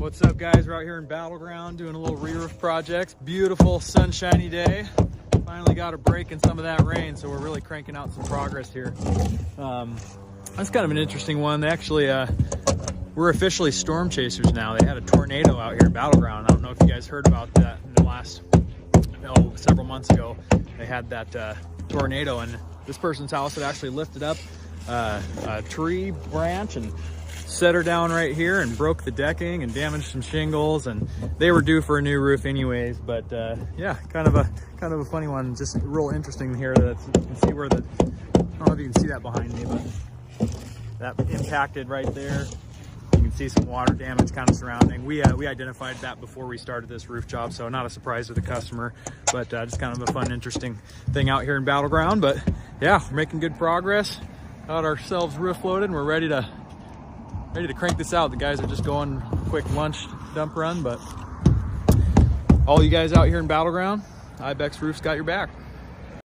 What's up, guys? We're out here in Battleground doing a little re-roof project. Beautiful sunshiny day. Finally got a break in some of that rain, so we're really cranking out some progress here. That's kind of an interesting one. They actually we're officially storm chasers now. They had a tornado out here in Battleground. I don't know if you guys heard about that in the last several months ago. They had that tornado, and this person's house had actually lifted up a tree branch and set her down right here and broke the decking and damaged some shingles, and they were due for a new roof anyways. But yeah, kind of a funny one. Just real interesting here that you can see where the, I don't know if you can see that behind me, but that impacted right there. You can see some water damage kind of surrounding. We identified that before we started this roof job, so not a surprise to the customer, but just kind of a fun, interesting thing out here in Battleground. But yeah, we're making good progress. Got ourselves roof loaded, and we're ready to crank this out. The guys are just going quick lunch dump run, but all you guys out here in Battleground, IBEX Roof's got your back.